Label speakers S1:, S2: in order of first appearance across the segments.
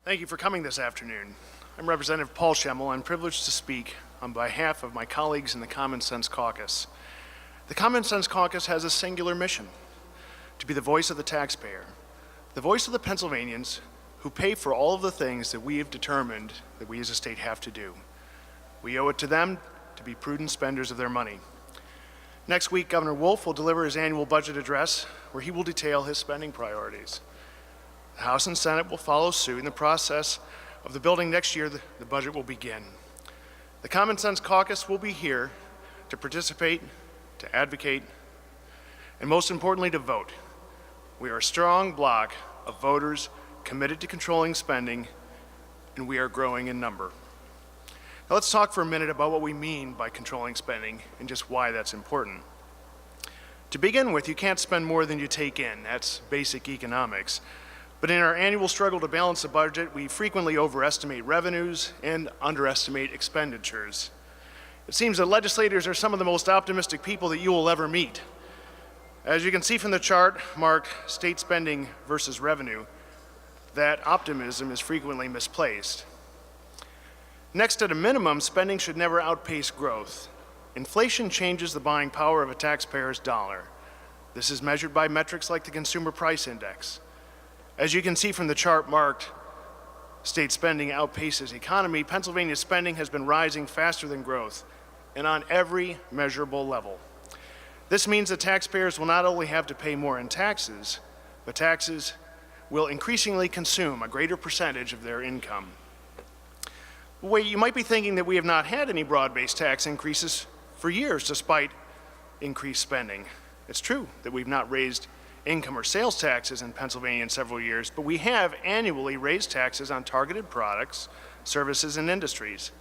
S1: Thank you for coming this afternoon. I'm Representative Paul Schemel. I'm privileged to speak on behalf of my colleagues in the Common Sense Caucus. The Common Sense Caucus has a singular mission: to be the voice of the taxpayer, the voice of the Pennsylvanians who pay for all of the things that we have determined that we as a state have to do. We owe it to them to be prudent spenders of their money. Next week, Governor Wolf will deliver his annual budget address where he will detail his spending priorities. The House and Senate will follow suit. In the process of the building next year, the budget will begin. The Common Sense Caucus will be here to participate, to advocate, and most importantly, to vote. We are a strong bloc of voters committed to controlling spending, and we are growing in number. Now let's talk for a minute about what we mean by controlling spending and just why that's important. To begin with, you can't spend more than you take in. That's basic economics. But in our annual struggle to balance the budget, we frequently overestimate revenues and underestimate expenditures. It seems that legislators are some of the most optimistic people that you will ever meet. As you can see from the chart marked state spending versus revenue, that optimism is frequently misplaced. Next, at a minimum, spending should never outpace growth. Inflation changes the buying power of a taxpayer's dollar. This is measured by metrics like the Consumer Price Index. As you can see from the chart marked state spending outpaces economy, Pennsylvania's spending has been rising faster than growth and on every measurable level. This means that taxpayers will not only have to pay more in taxes, but taxes will increasingly consume a greater percentage of their income. Well, you might be thinking that we have not had any broad-based tax increases for years despite increased spending. It's true that we've not raised income or sales taxes in Pennsylvania in several years, but we have annually raised taxes on targeted products, services, and industries.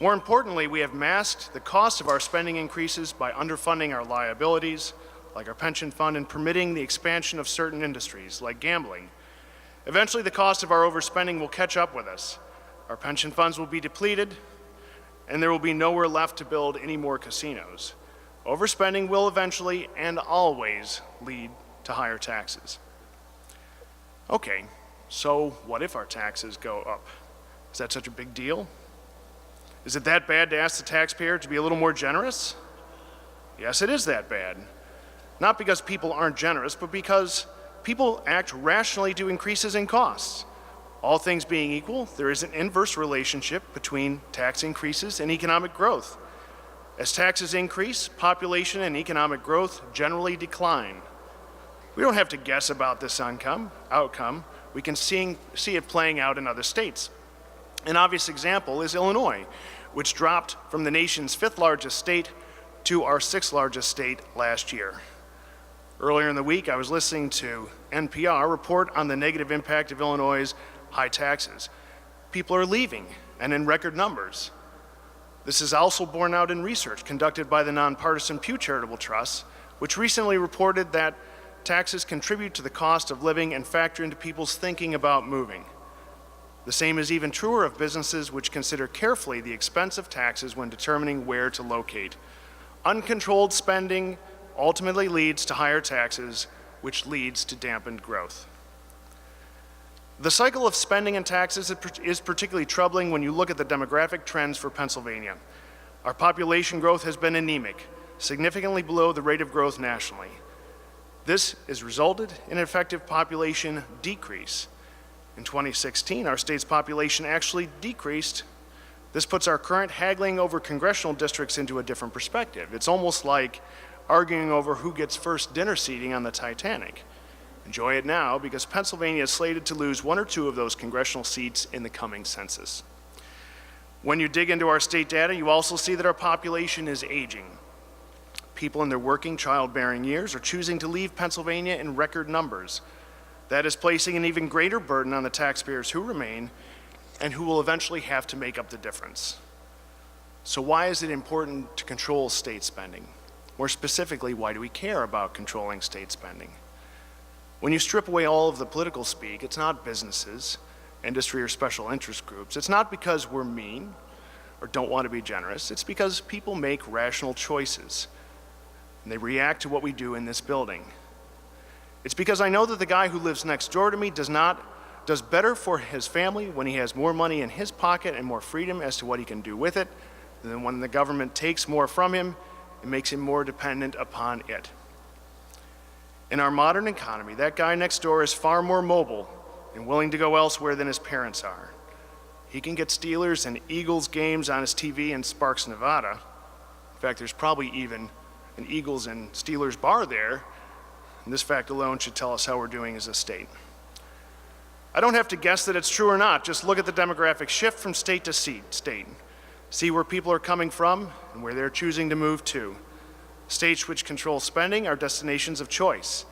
S1: More importantly, we have masked the cost of our spending increases by underfunding our liabilities, like our pension fund, and permitting the expansion of certain industries, like gambling. Eventually, the cost of our overspending will catch up with us. Our pension funds will be depleted, and there will be nowhere left to build any more casinos. Overspending will eventually and always lead to higher taxes. Okay, so what if our taxes go up? Is that such a big deal? Is it that bad to ask the taxpayer to be a little more generous? Yes, it is that bad. Not because people aren't generous, but because people act rationally to increases in costs. All things being equal, there is an inverse relationship between tax increases and economic growth. As taxes increase, population and economic growth generally decline. We don't have to guess about this outcome. We can see it playing out in other states. An obvious example is Illinois, which dropped from the nation's 5th largest state to our 6th largest state last year. Earlier in the week, I was listening to NPR report on the negative impact of Illinois' high taxes. People are leaving, and in record numbers. This is also borne out in research conducted by the nonpartisan Pew Charitable Trust, which recently reported that taxes contribute to the cost of living and factor into people's thinking about moving. The same is even truer of businesses which consider carefully the expense of taxes when determining where to locate. Uncontrolled spending ultimately leads to higher taxes, which leads to dampened growth. The cycle of spending and taxes is particularly troubling when you look at the demographic trends for Pennsylvania. Our population growth has been anemic, significantly below the rate of growth nationally. This has resulted in an effective population decrease. In 2016, our state's population actually decreased. This puts our current haggling over congressional districts into a different perspective. It's almost like arguing over who gets first dinner seating on the Titanic. Enjoy it now, because Pennsylvania is slated to lose 1 or 2 of those congressional seats in the coming census. When you dig into our state data, you also see that our population is aging. People in their working, childbearing years are choosing to leave Pennsylvania in record numbers. That is placing an even greater burden on the taxpayers who remain and who will eventually have to make up the difference. So why is it important to control state spending? More specifically, why do we care about controlling state spending? When you strip away all of the political speak, it's not businesses, industry, or special interest groups. It's not because we're mean or don't want to be generous. It's because people make rational choices, and they react to what we do in this building. It's because I know that the guy who lives next door to me does not does better for his family when he has more money in his pocket and more freedom as to what he can do with it than when the government takes more from him and makes him more dependent upon it. In our modern economy, that guy next door is far more mobile and willing to go elsewhere than his parents are. He can get Steelers and Eagles games on his TV in Sparks, Nevada. In fact, there's probably even an Eagles and Steelers bar there, and this fact alone should tell us how we're doing as a state. I don't have to guess that it's true or not. Just look at the demographic shift from state to state. See where people are coming from and where they're choosing to move to. States which control spending are destinations of choice.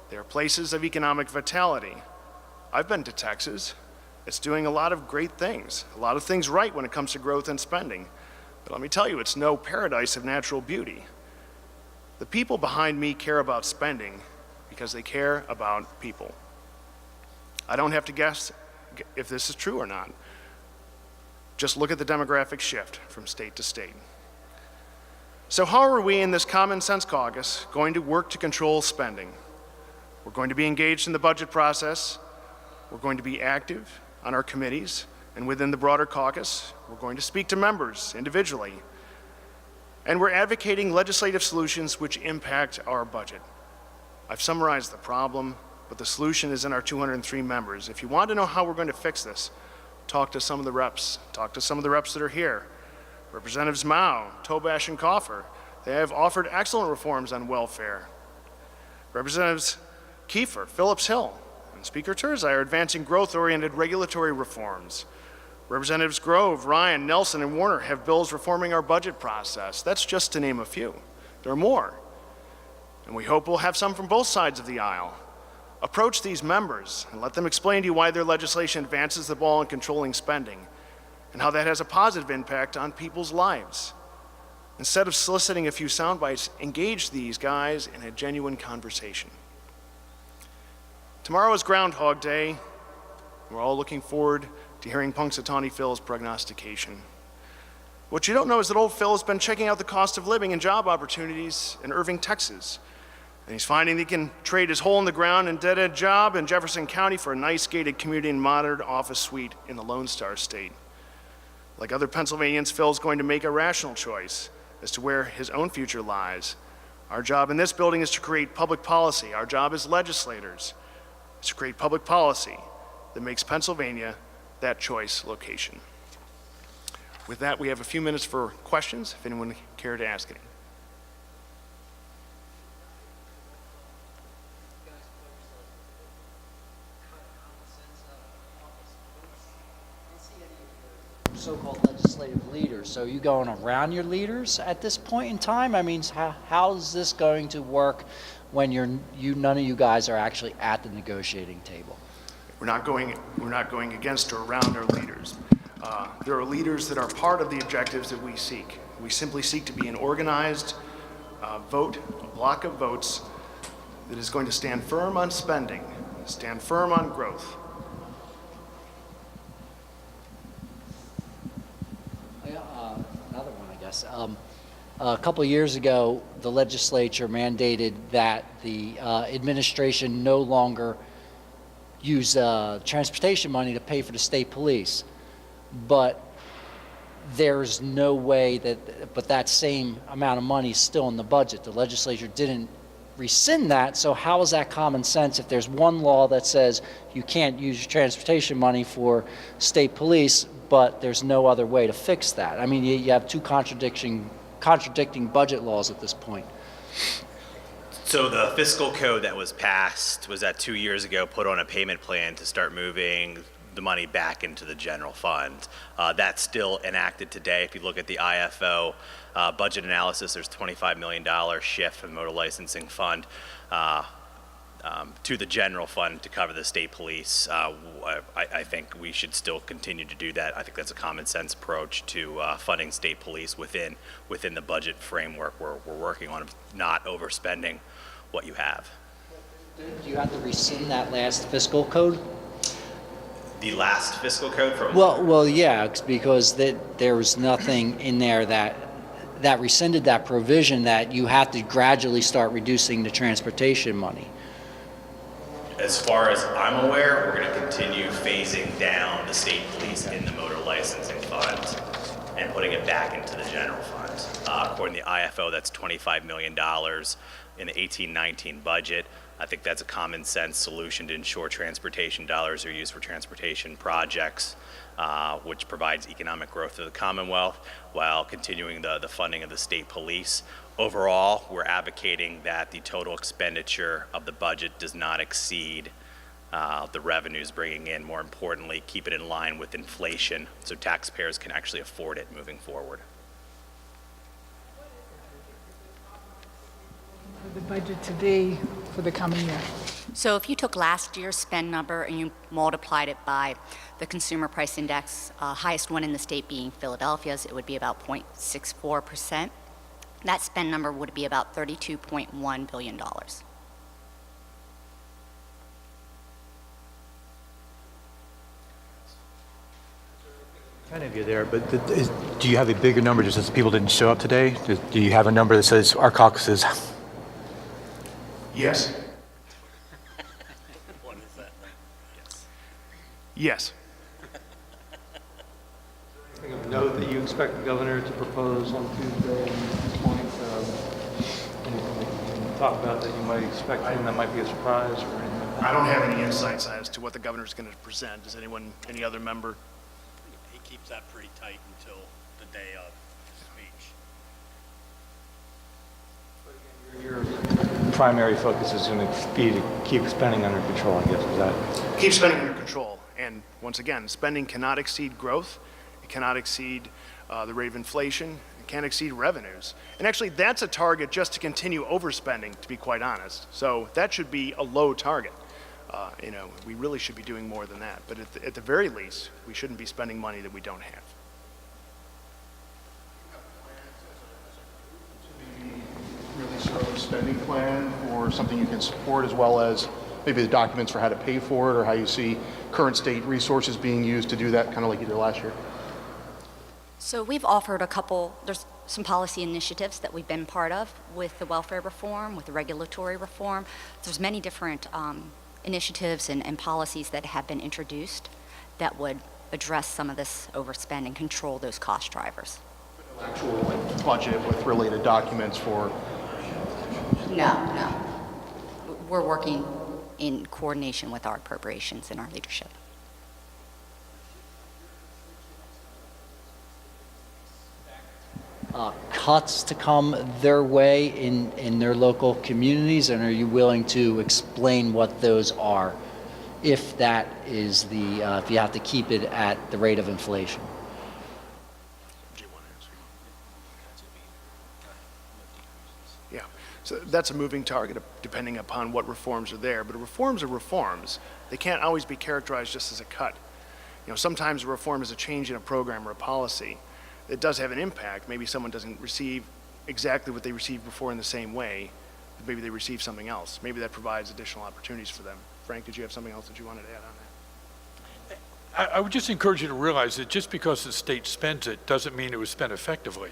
S1: They are places of economic vitality. I've been to Texas. It's doing a lot of great things, a lot of things right when it comes to growth and spending. But let me tell you, it's no paradise of natural beauty. The people behind me care about spending because they care about people. I don't have to guess if this is true or not. Just look at the demographic shift from state to state. So how are we in this Common Sense Caucus going to work to control spending? We're going to be engaged in the budget process. We're going to be active on our committees and within the broader caucus. We're going to speak to members individually. And we're advocating legislative solutions which impact our budget. I've summarized the problem, but the solution is in our 203 members. If you want to know how we're going to fix this, talk to some of the reps. Talk to some of the reps that are here. Representatives Mao, Tobash, and Coffer. They have offered excellent reforms on welfare. Representatives Kiefer, Phillips Hill, and Speaker Turzai are advancing growth-oriented regulatory reforms. Representatives Grove, Ryan, Nelson, and Warner have bills reforming our budget process. That's just to name a few. There are more. And we hope we'll have some from both sides of the aisle. Approach these members and let them explain to you why their legislation advances the ball in controlling spending and how that has a positive impact on people's lives. Instead of soliciting a few sound bites, engage these guys in a genuine conversation. Tomorrow is Groundhog Day. We're all looking forward to hearing Punxsutawney Phil's prognostication. What you don't know is that old Phil has been checking out the cost of living and job opportunities in Irving, Texas. And he's finding he can trade his hole in the ground and dead-end job in Jefferson County for a nice gated community and modern office suite in the Lone Star State. Like other Pennsylvanians, Phil's going to make a rational choice as to where his own future lies. Our job in this building is to create public policy. Our job as legislators is to create public policy that makes Pennsylvania that choice location. With that, we have a few minutes for questions, if anyone would care to ask any.
S2: So-called legislative leaders. So are you going around your leaders at this point in time? I mean, how's this going to work when none of you guys are actually at the negotiating table?
S1: We're not going against or around our leaders. There are leaders that are part of the objectives that we seek. We simply seek to be an organized vote, a block of votes that is going to stand firm on spending, stand firm on growth.
S2: Another one, I guess. A couple of years ago, the legislature mandated that the administration no longer use transportation money to pay for the state police. But there's no way but that same amount of money is still in the budget. The legislature didn't rescind that, so how is that common sense if there's one law that says you can't use transportation money for state police, but there's no other way to fix that? I mean, you have two contradicting budget laws at this point.
S3: So the fiscal code that was passed was that 2 years ago put on a payment plan to start moving the money back into the general fund. That's still enacted today. If you look at the IFO budget analysis, there's $25 million shift from the motor licensing fund to the general fund to cover the state police. I think we should still continue to do that. I think that's a common sense approach to funding state police within the budget framework we're working on, not overspending what you have.
S2: Do you have to rescind that last fiscal code?
S3: The last fiscal code from?
S2: Well, yeah, because there was nothing in there that rescinded that provision that you have to gradually start reducing the transportation money.
S3: As far as I'm aware, we're going to continue phasing down the state police in the motor licensing fund and putting it back into the general fund. According to the IFO, that's $25 million in the 18-19 budget. I think that's a common sense solution to ensure transportation dollars are used for transportation projects, which provides economic growth to the Commonwealth while continuing the funding of the state police. Overall, we're advocating that the total expenditure of the budget does not exceed the revenues bringing in. More importantly, keep it in line with inflation so taxpayers can actually afford it moving forward.
S4: The budget to be for the coming year.
S5: So if you took last year's spend number and you multiplied it by the consumer price index, highest one in the state being Philadelphia's, it would be about 0.64%. That spend number would be about $32.1 billion.
S6: Kind of you there, but do you have a bigger number just as people didn't show up today? Do you have a number that says our caucus is?
S1: Yes.
S3: What is that?
S1: Yes.
S7: Anything of note that you expect the governor to propose on Tuesday at this point? Anything that you can talk about that you might expect and that might be a surprise or anything like that?
S1: I don't have any insights as to what the governor's going to present. Does anyone, any other member?
S8: He keeps that pretty tight until the day of speech.
S7: Your primary focus is going to be to keep spending under control, I guess, is that?
S1: Keep spending under control. And once again, spending cannot exceed growth. It cannot exceed the rate of inflation. It can't exceed revenues. And actually, that's a target just to continue overspending, to be quite honest. So that should be a low target. We really should be doing more than that. But at the very least, we shouldn't be spending money that we don't have.
S9: Really sort of a spending plan or something you can support, as well as maybe the documents for how to pay for it or how you see current state resources being used to do that, kind of like you did last year?
S5: So we've offered there's some policy initiatives that we've been part of with the welfare reform, with the regulatory reform. There's many different initiatives and policies that have been introduced that would address some of this overspend and control those cost drivers.
S9: Actual budget with related documents for.
S5: No. We're working in coordination with our appropriations and our leadership.
S2: Cuts to come their way in their local communities, and are you willing to explain what those are if that is if you have to keep it at the rate of inflation?
S1: Yeah, so that's a moving target depending upon what reforms are there. But reforms are reforms. They can't always be characterized just as a cut. Sometimes a reform is a change in a program or a policy. It does have an impact. Maybe someone doesn't receive exactly what they received before in the same way. Maybe they receive something else. Maybe that provides additional opportunities for them. Frank, did you have something else that you wanted to add on that?
S10: I would just encourage you to realize that just because the state spends it doesn't mean it was spent effectively.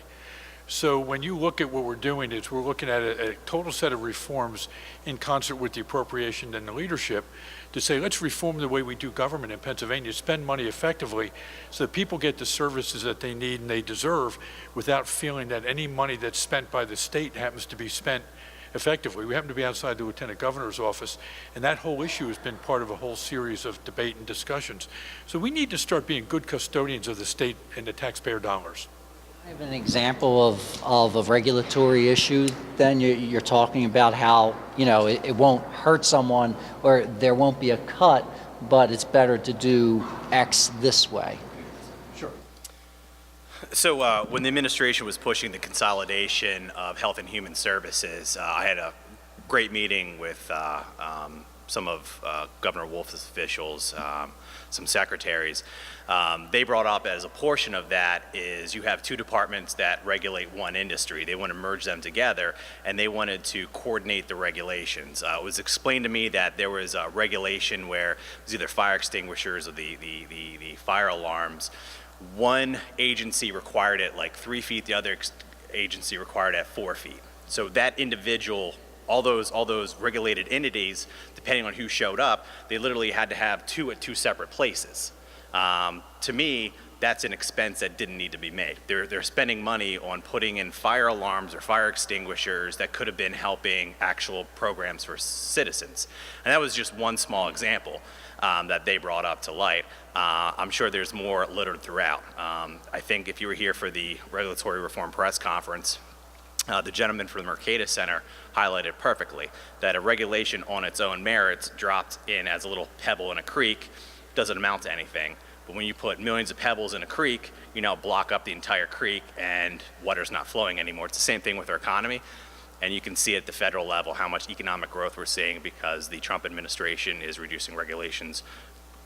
S10: So when you look at what we're doing is we're looking at a total set of reforms in concert with the appropriation and the leadership to say, let's reform the way we do government in Pennsylvania, spend money effectively so that people get the services that they need and they deserve without feeling that any money that's spent by the state happens to be spent effectively. We happen to be outside the Lieutenant Governor's office, and that whole issue has been part of a whole series of debate and discussions. So we need to start being good custodians of the state and the taxpayer dollars.
S2: I have an example of a regulatory issue. Then you're talking about how, it won't hurt someone or there won't be a cut, but it's better to do X this way.
S1: Sure.
S3: So when the administration was pushing the consolidation of health and human services, I had a great meeting with some of Governor Wolf's officials, some secretaries. They brought up as a portion of that is you have two departments that regulate one industry. They want to merge them together, and they wanted to coordinate the regulations. It was explained to me that there was a regulation where it was either fire extinguishers or the fire alarms. One agency required it like 3 feet, the other agency required it at 4 feet. So that individual all those regulated entities, depending on who showed up, they literally had to have two at two separate places. To me, that's an expense that didn't need to be made. They're spending money on putting in fire alarms or fire extinguishers that could have been helping actual programs for citizens. And that was just one small example that they brought up to light. I'm sure there's more littered throughout. I think if you were here for the Regulatory Reform Press Conference, the gentleman from the Mercatus Center highlighted perfectly that a regulation on its own merits dropped in as a little pebble in a creek doesn't amount to anything. But when you put millions of pebbles in a creek, you now block up the entire creek and water's not flowing anymore. It's the same thing with our economy. And you can see at the federal level how much economic growth we're seeing because the Trump administration is reducing regulations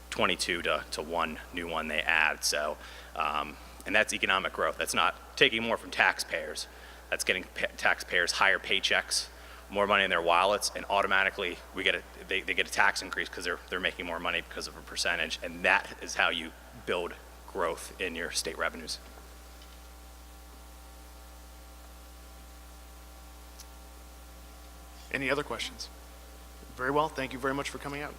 S3: 22 to one new one they add. So, and that's economic growth. That's not taking more from taxpayers. That's getting taxpayers higher paychecks, more money in their wallets, and automatically they get a tax increase because they're making more money because of a percentage, and that is how you build growth in your state revenues.
S1: Any other questions? Very well, thank you very much for coming out.